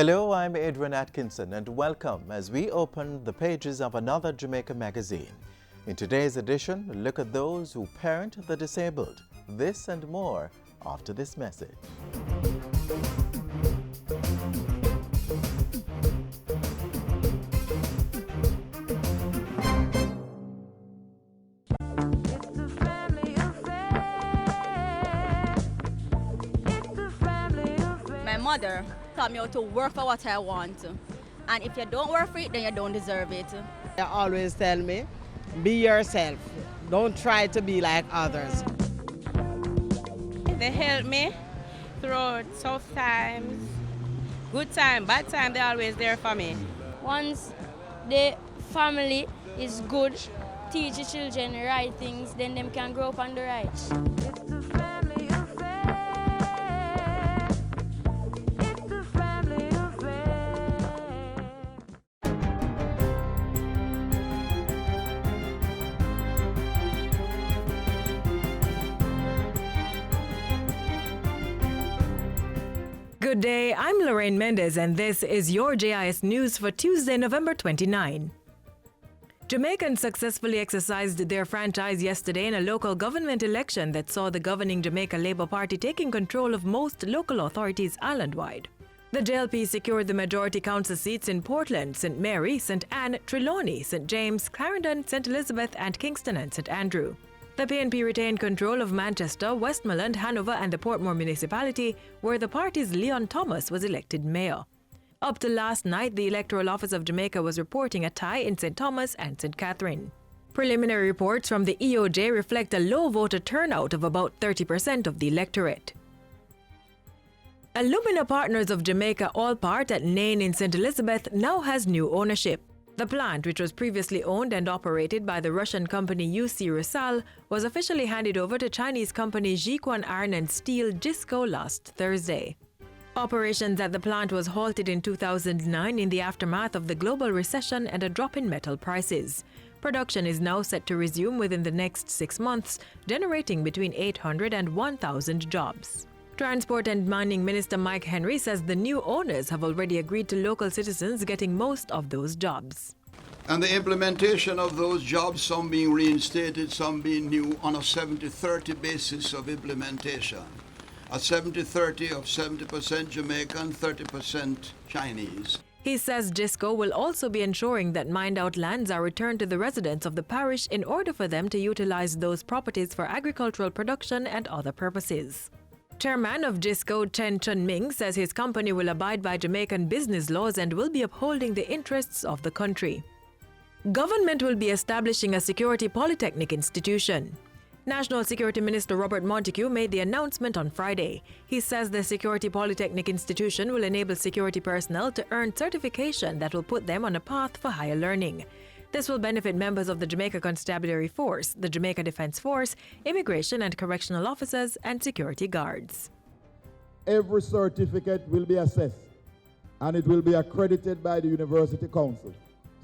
Hello, I'm Adrian Atkinson and welcome as we open the pages of another Jamaica magazine. In today's edition, look at those who parent the disabled. This and more after this message. My mother taught me how to work for what I want. And if you don't work for it, then you don't deserve it. They always tell me, be yourself. Don't try to be like others. They help me through tough times, good time, bad time, they're always there for me. Once the family is good, teach the children the right things, then them can grow up on the right. Good day, I'm Lorraine Mendez and this is your JIS News for Tuesday, November 29. Jamaicans successfully exercised their franchise yesterday in a local government election that saw the governing Jamaica Labour Party taking control of most local authorities island-wide. The JLP secured the majority council seats in Portland, St. Mary, St. Anne, Trelawney, St. James, Clarendon, St. Elizabeth and Kingston and St. Andrew. The PNP retained control of Manchester, Westmoreland, Hanover and the Portmore municipality, where the party's Leon Thomas was elected mayor. Up to last night, the Electoral Office of Jamaica was reporting a tie in St. Thomas and St. Catherine. Preliminary reports from the EOJ reflect a low voter turnout of about 30% of the electorate. Alumina Partners of Jamaica Allpart at Nain in St. Elizabeth now has new ownership. The plant, which was previously owned and operated by the Russian company UC Rusal, was officially handed over to Chinese company Jiquan Iron and Steel JISCO last Thursday. Operations at the plant was halted in 2009 in the aftermath of the global recession and a drop in metal prices. Production is now set to resume within the next 6 months, generating between 800 and 1,000 jobs. Transport and Mining Minister Mike Henry says the new owners have already agreed to local citizens getting most of those jobs. And the implementation of those jobs, some being reinstated, some being new, on a 70-30 basis of implementation. A 70-30 of 70% Jamaican, 30% Chinese. He says JISCO will also be ensuring that mined-out lands are returned to the residents of the parish in order for them to utilize those properties for agricultural production and other purposes. Chairman of JISCO, Chen Chun-Ming, says his company will abide by Jamaican business laws and will be upholding the interests of the country. Government will be establishing a security polytechnic institution. National Security Minister Robert Montego made the announcement on Friday. He says the Security Polytechnic Institution will enable security personnel to earn certification that will put them on a path for higher learning. This will benefit members of the Jamaica Constabulary Force, the Jamaica Defence Force, immigration and correctional officers, and security guards. Every certificate will be assessed and it will be accredited by the University Council.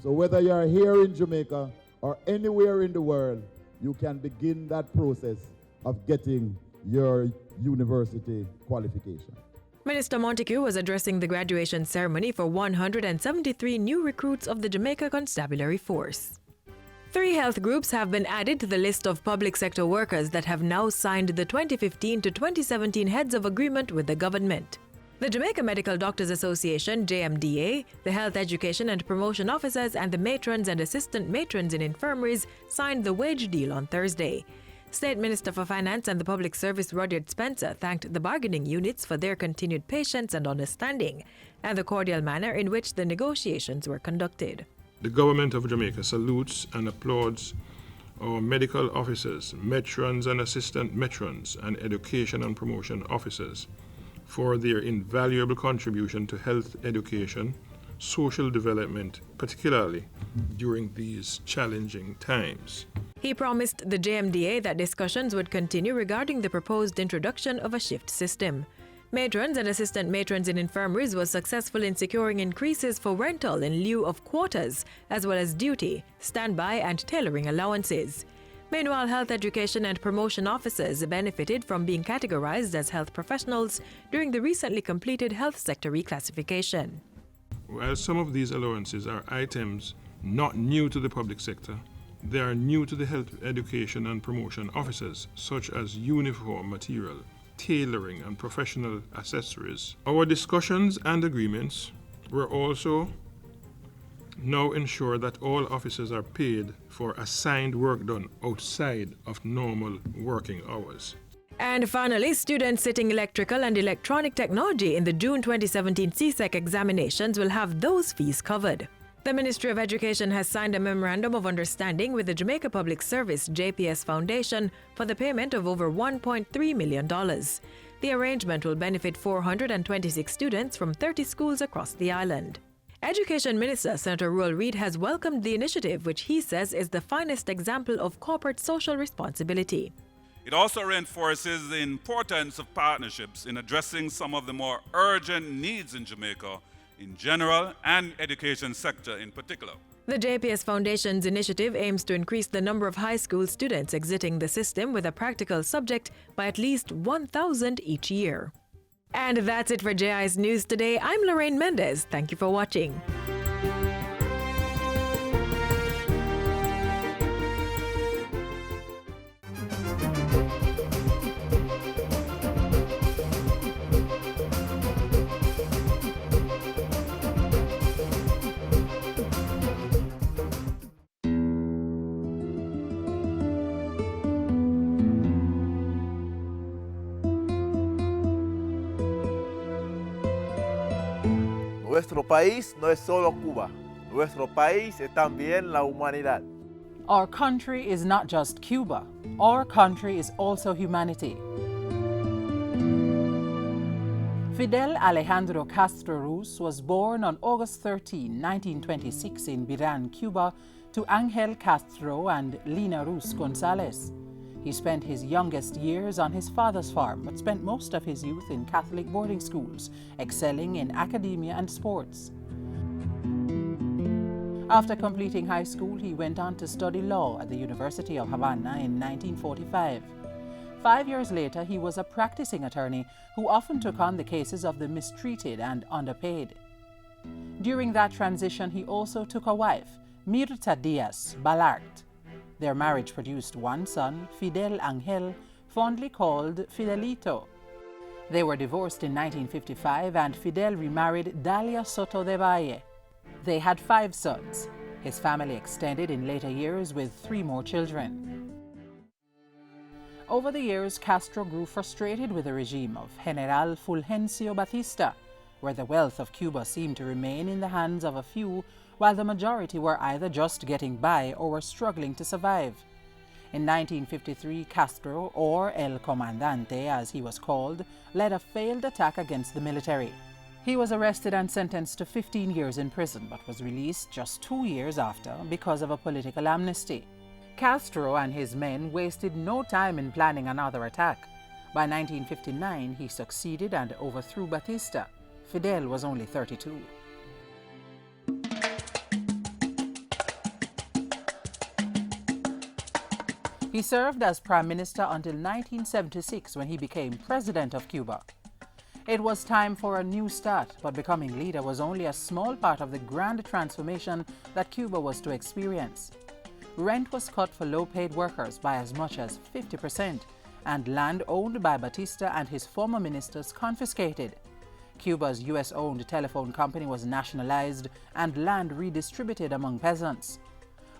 So whether you are here in Jamaica or anywhere in the world, you can begin that process of getting your university qualification. Minister Montego was addressing the graduation ceremony for 173 new recruits of the Jamaica Constabulary Force. 3 health groups have been added to the list of public sector workers that have now signed the 2015 to 2017 Heads of Agreement with the government. The Jamaica Medical Doctors Association, JMDA, the Health Education and Promotion Officers and the matrons and assistant matrons in infirmaries signed the wage deal on Thursday. State Minister for Finance and the Public Service Rudyard Spencer thanked the bargaining units for their continued patience and understanding and the cordial manner in which the negotiations were conducted. The Government of Jamaica salutes and applauds our medical officers, matrons and assistant matrons, and education and promotion officers for their invaluable contribution to health education, social development, particularly during these challenging times. He promised the JMDA that discussions would continue regarding the proposed introduction of a shift system. Matrons and assistant matrons in infirmaries was successful in securing increases for rental in lieu of quotas, as well as duty, standby and tailoring allowances. Meanwhile, health education and promotion officers benefited from being categorized as health professionals during the recently completed health sector reclassification. While some of these allowances are items not new to the public sector, they are new to the health education and promotion officers, such as uniform material, tailoring, and professional accessories. Our discussions and agreements were also now ensure that all officers are paid for assigned work done outside of normal working hours. And finally, students sitting electrical and electronic technology in the June 2017 CSEC examinations will have those fees covered. The Ministry of Education has signed a Memorandum of Understanding with the Jamaica Public Service JPS Foundation for the payment of over $1.3 million. The arrangement will benefit 426 students from 30 schools across the island. Education Minister Senator Roel Reid has welcomed the initiative, which he says is the finest example of corporate social responsibility. It also reinforces the importance of partnerships in addressing some of the more urgent needs in Jamaica in general and education sector in particular. The JPS Foundation's initiative aims to increase the number of high school students exiting the system with a practical subject by at least 1,000 each year. And that's it for JIS News today. I'm Lorraine Mendez. Thank you for watching. Nuestro país no es solo Cuba. Nuestro país es también la humanidad. Our country is not just Cuba. Our country is also humanity. Fidel Alejandro Castro Ruz was born on August 13, 1926 in Biran, Cuba, to Angel Castro and Lina Ruz Gonzalez. He spent his youngest years on his father's farm, but spent most of his youth in Catholic boarding schools, excelling in academia and sports. After completing high school, he went on to study law at the University of Havana in 1945. 5 years later, he was a practicing attorney who often took on the cases of the mistreated and underpaid. During that transition, he also took a wife, Mirta Diaz Balart. Their marriage produced one son, Fidel Angel, fondly called Fidelito. They were divorced in 1955 and Fidel remarried Dalia Soto de Valle. They had 5 sons. His family extended in later years with 3 more children. Over the years, Castro grew frustrated with the regime of General Fulgencio Batista, where the wealth of Cuba seemed to remain in the hands of a few, while the majority were either just getting by or were struggling to survive. In 1953, Castro, or El Comandante as he was called, led a failed attack against the military. He was arrested and sentenced to 15 years in prison, but was released just 2 years after because of a political amnesty. Castro and his men wasted no time in planning another attack. By 1959, he succeeded and overthrew Batista. Fidel was only 32. He served as Prime Minister until 1976 when he became President of Cuba. It was time for a new start, but becoming leader was only a small part of the grand transformation that Cuba was to experience. Rent was cut for low-paid workers by as much as 50%, and land owned by Batista and his former ministers confiscated. Cuba's US-owned telephone company was nationalized and land redistributed among peasants.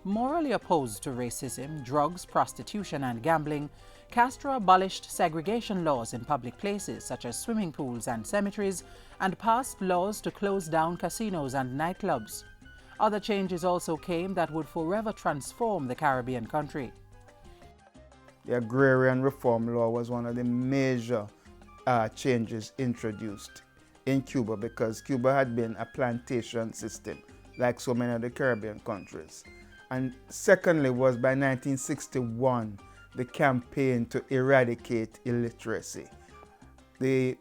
Morally opposed to racism, drugs, prostitution, and gambling, Castro abolished segregation laws in public places such as swimming pools and cemeteries and passed laws to close down casinos and nightclubs. Other changes also came that would forever transform the Caribbean country. The Agrarian Reform Law was one of the major changes introduced in Cuba because Cuba had been a plantation system like so many of the Caribbean countries. And secondly was by 1961, the campaign to eradicate illiteracy. The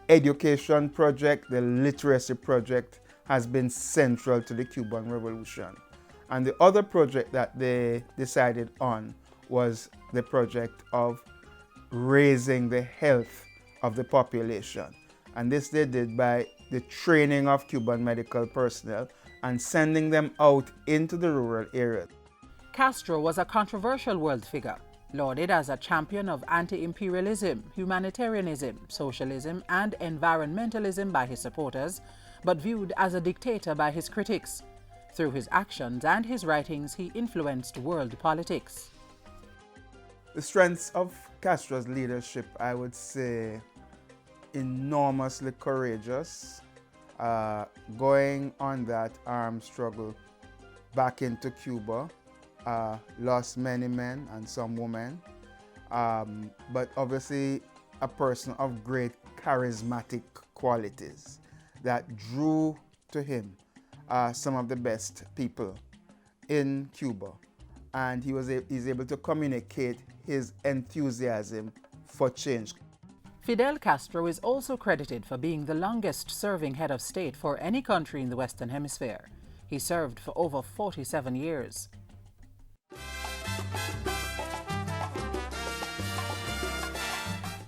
education project, the literacy project, has been central to the Cuban Revolution. And the other project that they decided on was the project of raising the health of the population. And this they did by the training of Cuban medical personnel and sending them out into the rural areas. Castro was a controversial world figure, lauded as a champion of anti-imperialism, humanitarianism, socialism, and environmentalism by his supporters, but viewed as a dictator by his critics. Through his actions and his writings, he influenced world politics. The strengths of Castro's leadership, I would say, enormously courageous, going on that armed struggle back into Cuba, lost many men and some women, but obviously a person of great charismatic qualities that drew to him some of the best people in Cuba, and he's able to communicate his enthusiasm for change. Fidel Castro is also credited for being the longest-serving head of state for any country in the Western Hemisphere. He served for over 47 years.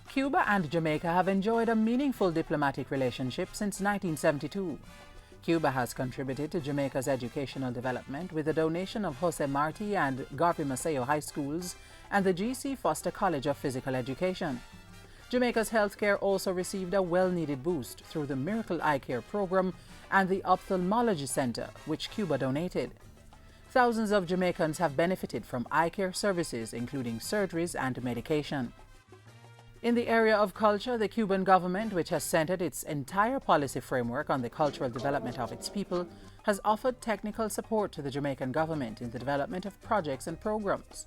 Cuba and Jamaica have enjoyed a meaningful diplomatic relationship since 1972. Cuba has contributed to Jamaica's educational development with the donation of Jose Marti and Garvey Maceo High Schools and the G.C. Foster College of Physical Education. Jamaica's healthcare also received a well-needed boost through the Miracle Eye Care program and the Ophthalmology Center, which Cuba donated. Thousands of Jamaicans have benefited from eye care services, including surgeries and medication. In the area of culture, the Cuban government, which has centered its entire policy framework on the cultural development of its people, has offered technical support to the Jamaican government in the development of projects and programs.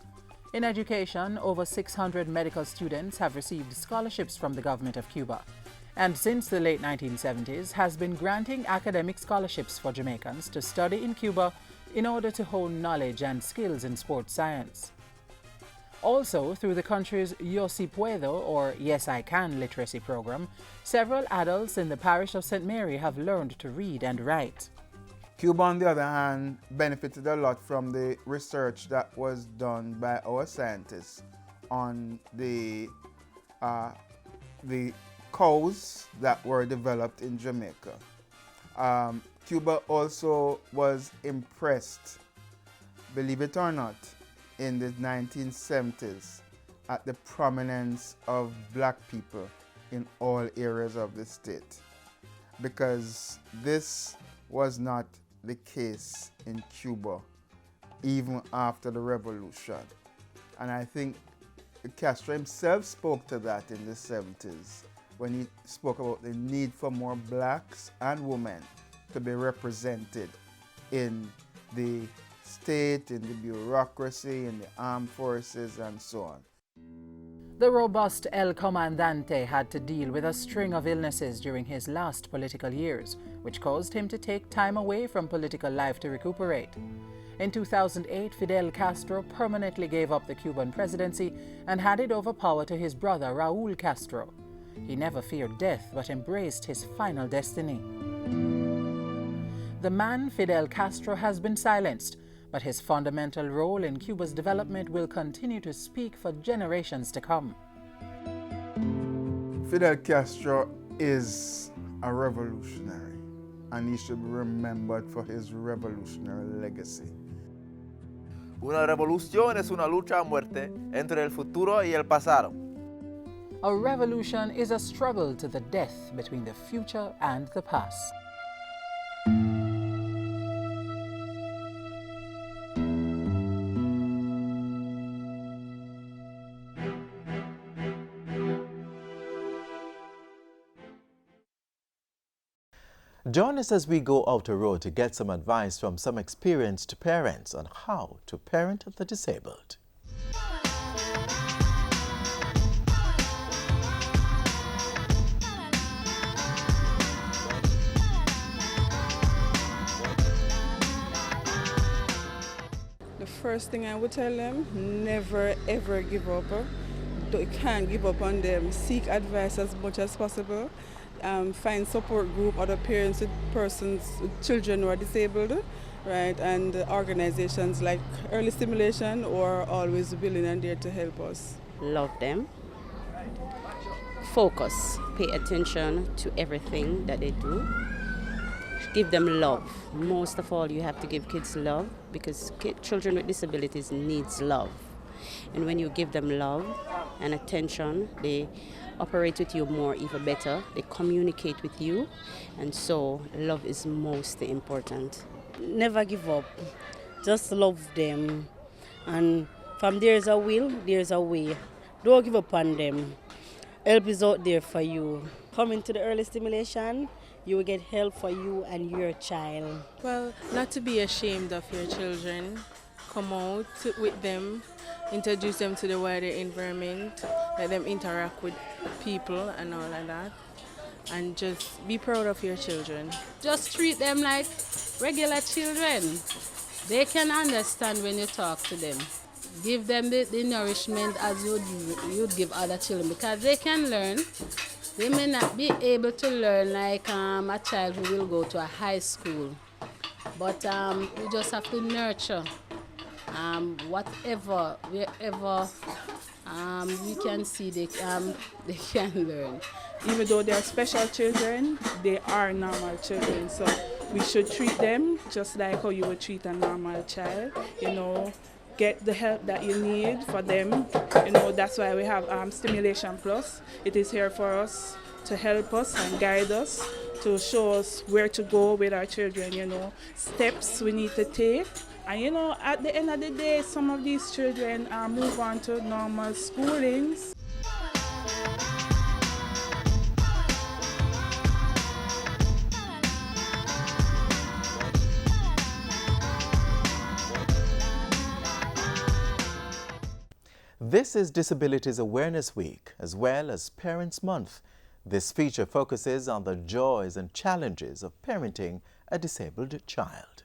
In education, over 600 medical students have received scholarships from the government of Cuba, and since the late 1970s has been granting academic scholarships for Jamaicans to study in Cuba in order to hone knowledge and skills in sports science. Also, through the country's Yo Si Puedo, or Yes I Can literacy program, several adults in the parish of St. Mary have learned to read and write. Cuba, on the other hand, benefited a lot from the research that was done by our scientists on the cows that were developed in Jamaica. Cuba also was impressed, believe it or not, in the 1970s at the prominence of black people in all areas of the state, because this was not the case in Cuba even after the revolution. And I think Castro himself spoke to that in the 70s when he spoke about the need for more blacks and women to be represented in the state, in the bureaucracy, in the armed forces, and so on. The robust El Comandante had to deal with a string of illnesses during his last political years, which caused him to take time away from political life to recuperate. In 2008, Fidel Castro permanently gave up the Cuban presidency and handed over power to his brother Raúl Castro. He never feared death but embraced his final destiny. The man Fidel Castro has been silenced, but his fundamental role in Cuba's development will continue to speak for generations to come. Fidel Castro is a revolutionary, and he should be remembered for his revolutionary legacy. Una revolución es una lucha a muerte entre el futuro y el pasado. A revolution is a struggle to the death between the future and the past. Join us as we go out a road to get some advice from some experienced parents on how to parent the disabled. The first thing I would tell them, never ever give up. You can't give up on them. Seek advice as much as possible. Find support group, other parents with children who are disabled, right? And organizations like Early Stimulation are always willing and there to help us. Love them. Focus. Pay attention to everything that they do. Give them love. Most of all, you have to give kids love because children with disabilities needs love. And when you give them love and attention, they operate with you more, even better. They communicate with you. And so love is most important. Never give up. Just love them. And from there's a will, there's a way. Don't give up on them. Help is out there for you. Coming to the early stimulation, you will get help for you and your child. Well, not to be ashamed of your children. Come out with them, introduce them to the wider environment, let them interact with people and all of that. And just be proud of your children. Just treat them like regular children. They can understand when you talk to them. Give them the nourishment as you'd give other children because they can learn. They may not be able to learn like a child who will go to a high school. But you just have to nurture wherever we can see they can learn. Even though they're special children, they are normal children. So we should treat them just like how you would treat a normal child. You know, get the help that you need for them. You know, that's why we have Stimulation Plus. It is here for us to help us and guide us, to show us where to go with our children, you know, steps we need to take. And you know, at the end of the day, some of these children move on to normal schoolings. This is Disabilities Awareness Week as well as Parents Month. This feature focuses on the joys and challenges of parenting a disabled child.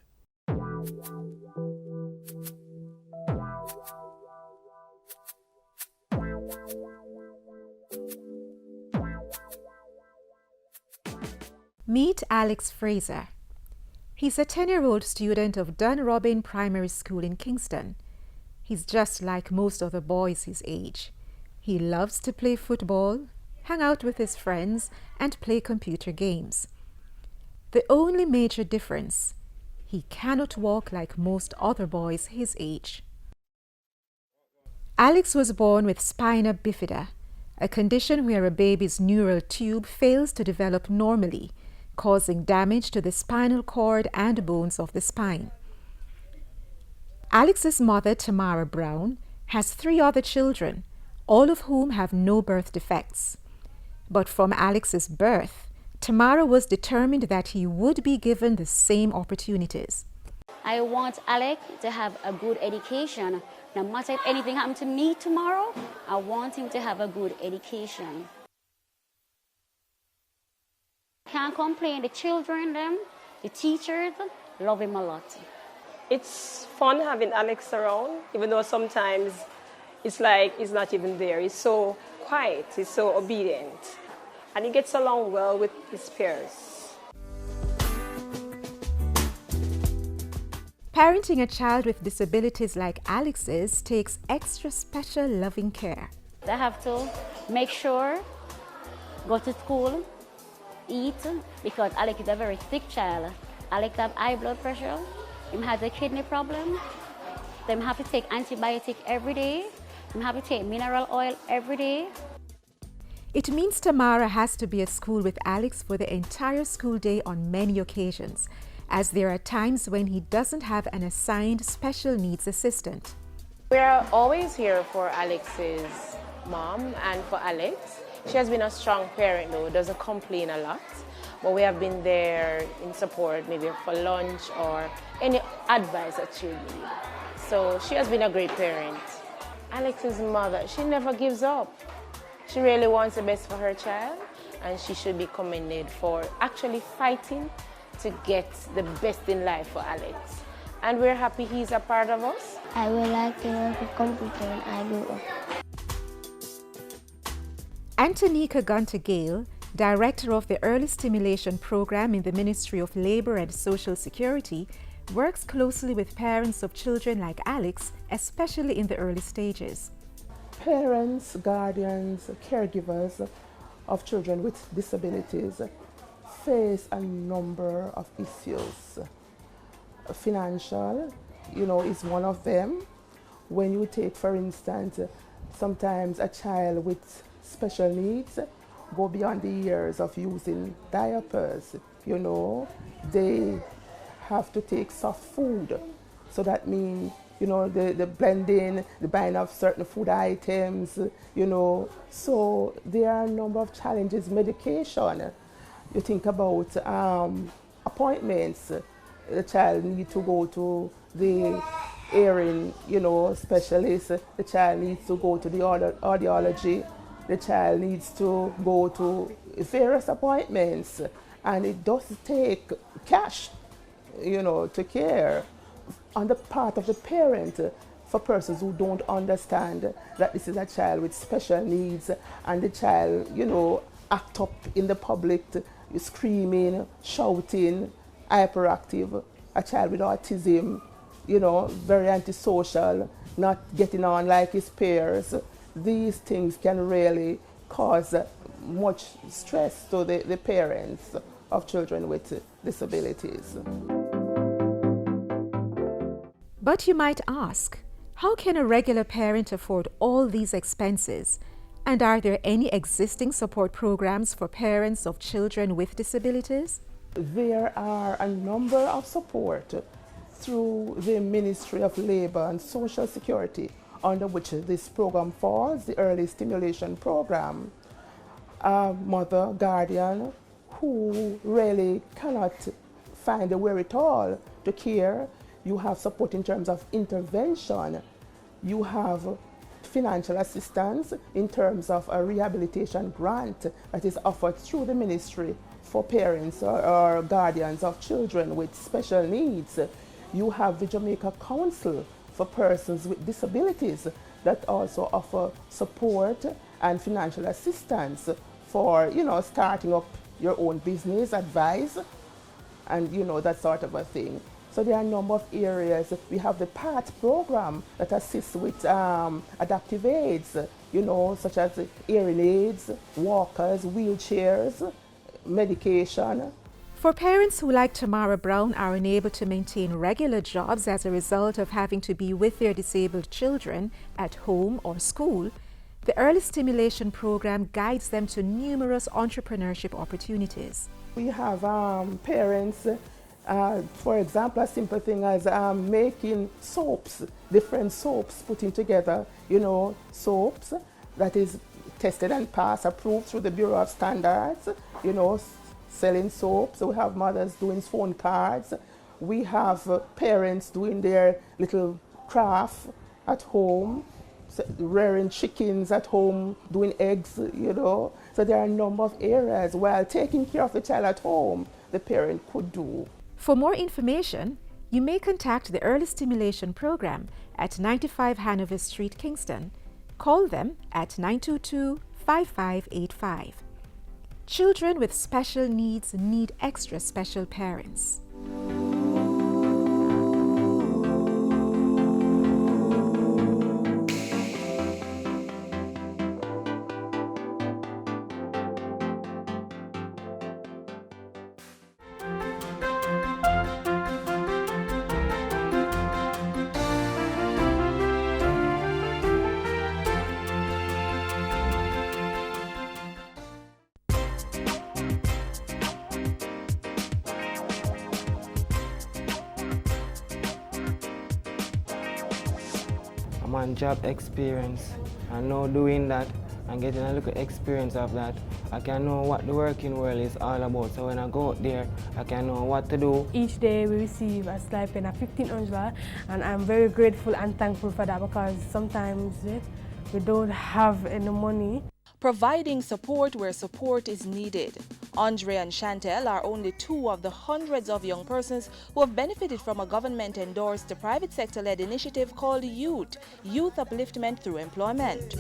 Meet Alex Fraser. He's a 10-year-old student of Dunrobin Primary School in Kingston. He's just like most other boys his age. He loves to play football, hang out with his friends, and play computer games. The only major difference, he cannot walk like most other boys his age. Alex was born with spina bifida, a condition where a baby's neural tube fails to develop normally, causing damage to the spinal cord and bones of the spine. Alex's mother, Tamara Brown, has 3 other children, all of whom have no birth defects. But from Alex's birth, Tamara was determined that he would be given the same opportunities. I want Alex to have a good education. No matter if anything happens to me tomorrow, I want him to have a good education. Can't complain, the children, the teachers, love him a lot. It's fun having Alex around, even though sometimes it's like he's not even there. He's so quiet, he's so obedient, and he gets along well with his peers. Parenting a child with disabilities like Alex's takes extra special loving care. I have to make sure, go to school, eat, because Alex is a very sick child. Alex has high blood pressure. He has a kidney problem. They have to take antibiotic every day. They have to take mineral oil every day. It means Tamara has to be at school with Alex for the entire school day on many occasions, as there are times when he doesn't have an assigned special needs assistant. We're always here for Alex's mom and for Alex. She has been a strong parent though, doesn't complain a lot. But we have been there in support, maybe for lunch or any advice that she would need. So she has been a great parent. Alex's mother, she never gives up. She really wants the best for her child, and she should be commended for actually fighting to get the best in life for Alex. And we're happy he's a part of us. I would like to work with computer when I grow up. Antonika Gunter-Gale, Director of the Early Stimulation Program in the Ministry of Labour and Social Security, works closely with parents of children like Alex, especially in the early stages. Parents, guardians, caregivers of children with disabilities face a number of issues. Financial, is one of them. When you take, for instance, sometimes a child with special needs go beyond the years of using diapers, they have to take soft food. So that means, the blending, the buying of certain food items, So there are a number of challenges. Medication, you think about appointments. The child needs to go to the hearing, specialist. The child needs to go to the audiology. The child needs to go to various appointments. And it does take cash, to care on the part of the parent for persons who don't understand that this is a child with special needs and the child, act up in the public, screaming, shouting, hyperactive, a child with autism, very antisocial, not getting on like his peers. These things can really cause much stress to the parents of children with disabilities. But you might ask, how can a regular parent afford all these expenses? And are there any existing support programs for parents of children with disabilities? There are a number of support through the Ministry of Labour and Social Security, under which this program falls, the Early Stimulation Program. A mother, guardian, who really cannot find the wherewithal to care, you have support in terms of intervention. You have financial assistance in terms of a rehabilitation grant that is offered through the ministry for parents or guardians of children with special needs. You have the Jamaica Council for persons with disabilities that also offer support and financial assistance for, starting up your own business, advice, and, that sort of a thing. So there are a number of areas. We have the PAT program that assists with adaptive aids, such as hearing aids, walkers, wheelchairs, medication. For parents who, like Tamara Brown, are unable to maintain regular jobs as a result of having to be with their disabled children at home or school, the Early Stimulation Program guides them to numerous entrepreneurship opportunities. We have parents, for example, a simple thing as making soaps, different soaps, putting together, soaps that is tested and passed, approved through the Bureau of Standards, selling soaps. We have mothers doing phone cards. We have parents doing their little craft at home, rearing chickens at home, doing eggs, So there are a number of areas while taking care of the child at home, the parent could do. For more information, you may contact the Early Stimulation Program at 95 Hanover Street, Kingston. Call them at 922-5585. Children with special needs need extra special parents. I'm on job experience, and now doing that and getting a little experience of that, I can know what the working world is all about. So when I go out there, I can know what to do. Each day we receive a stipend of $1,500, and I'm very grateful and thankful for that, because sometimes we don't have any money. Providing support where support is needed. Andre and Chantel are only two of the hundreds of young persons who have benefited from a government-endorsed private sector-led initiative called Youth Upliftment Through Employment.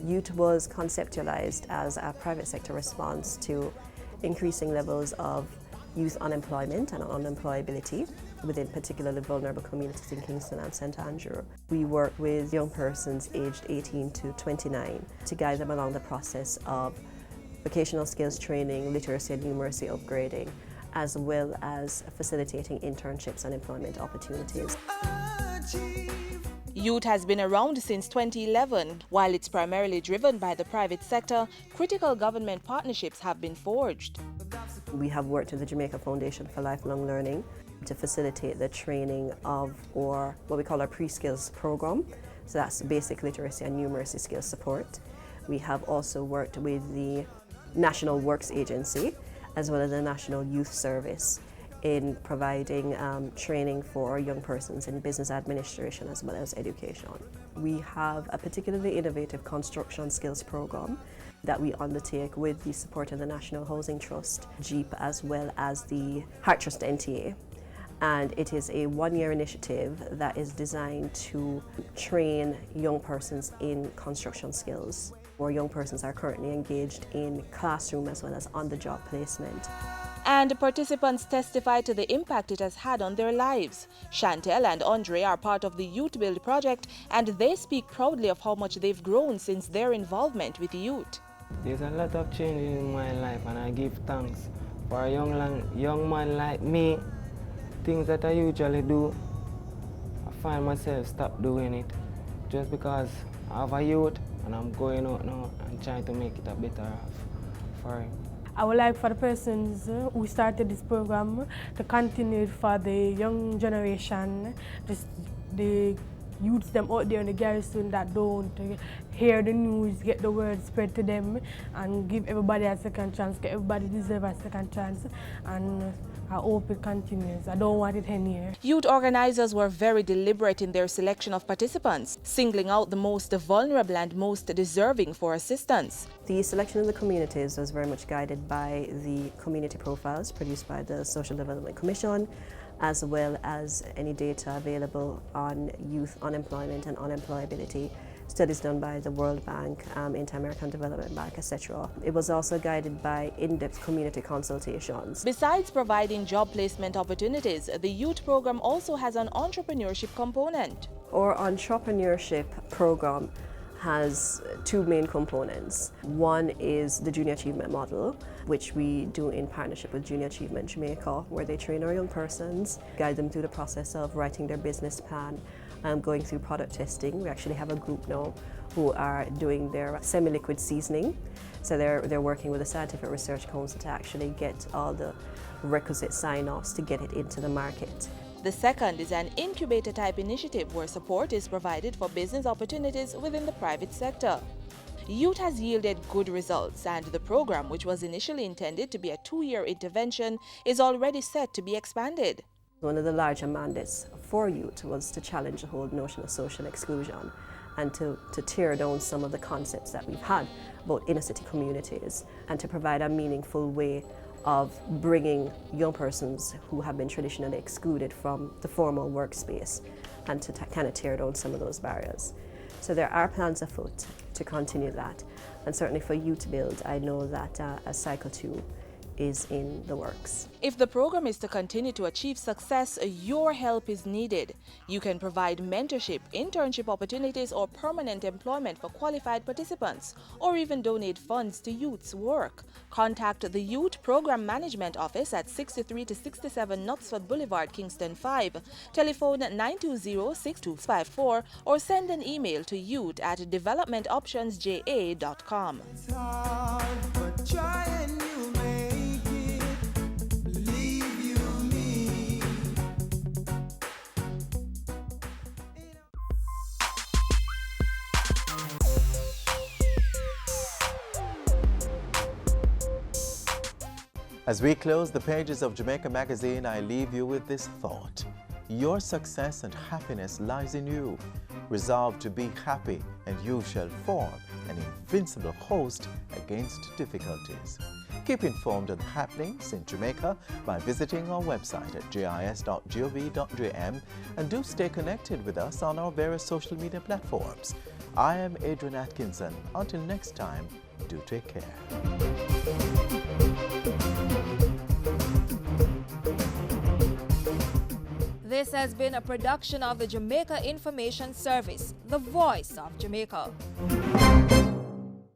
Youth was conceptualized as a private sector response to increasing levels of youth unemployment and unemployability. within particularly vulnerable communities in Kingston and St. Andrew. We work with young persons aged 18 to 29 to guide them along the process of vocational skills training, literacy and numeracy upgrading, as well as facilitating internships and employment opportunities. Youth has been around since 2011. While it's primarily driven by the private sector, critical government partnerships have been forged. We have worked with the Jamaica Foundation for Lifelong Learning to facilitate the training of what we call our pre-skills program. So that's basic literacy and numeracy skills support. We have also worked with the National Works Agency as well as the National Youth Service in providing training for young persons in business administration as well as education. We have a particularly innovative construction skills program that we undertake with the support of the National Housing Trust, JEEP, as well as the Heart Trust NTA. And it is a one-year initiative that is designed to train young persons in construction skills, where young persons are currently engaged in classroom as well as on-the-job placement. And participants testify to the impact it has had on their lives. Chantel and Andre are part of the Youth Build project, and they speak proudly of how much they've grown since their involvement with youth. There's a lot of changes in my life, and I give thanks for a young man like me. Things that I usually do, I find myself stop doing it just because I have a youth and I'm going out now and trying to make it a better life for him. I would like for the persons who started this program to continue it for the young generation, just the youths them out there in the garrison that don't hear the news, get the word spread to them, and give everybody a second chance, because everybody deserves a second chance, and I hope it continues. I don't want it any year. Youth organizers were very deliberate in their selection of participants, singling out the most vulnerable and most deserving for assistance. The selection of the communities was very much guided by the community profiles produced by the Social Development Commission, as well as any data available on youth unemployment and unemployability, studies done by the World Bank, Inter-American Development Bank, etc. It was also guided by in-depth community consultations. Besides providing job placement opportunities, the youth program also has an entrepreneurship component. Our entrepreneurship program has two main components. One is the Junior Achievement Model, which we do in partnership with Junior Achievement Jamaica, where they train our young persons, guide them through the process of writing their business plan, going through product testing. We actually have a group now who are doing their semi-liquid seasoning. So they're working with the Scientific Research Council to actually get all the requisite sign-offs to get it into the market. The second is an incubator-type initiative where support is provided for business opportunities within the private sector. Youth has yielded good results, and the program, which was initially intended to be a 2-year intervention, is already set to be expanded. One of the larger mandates for youth was to challenge the whole notion of social exclusion and to tear down some of the concepts that we've had about inner-city communities, and to provide a meaningful way of bringing young persons who have been traditionally excluded from the formal workspace and to kind of tear down some of those barriers. So there are plans afoot to continue that, and certainly for Youth Build, I know that a cycle 2 is in the works. If the program is to continue to achieve success, your help is needed. You can provide mentorship, internship opportunities, or permanent employment for qualified participants, or even donate funds to youth's work. Contact the Youth Program Management Office at 63 to 67 Knutsford Boulevard, Kingston 5, telephone 920-6254, or send an email to youth@developmentoptionsja.com. As we close the pages of Jamaica Magazine, I leave you with this thought. Your success and happiness lies in you. Resolve to be happy, and you shall form an invincible host against difficulties. Keep informed of the happenings in Jamaica by visiting our website at jis.gov.jm, and do stay connected with us on our various social media platforms. I am Adrian Atkinson. Until next time, do take care. This has been a production of the Jamaica Information Service, the voice of Jamaica.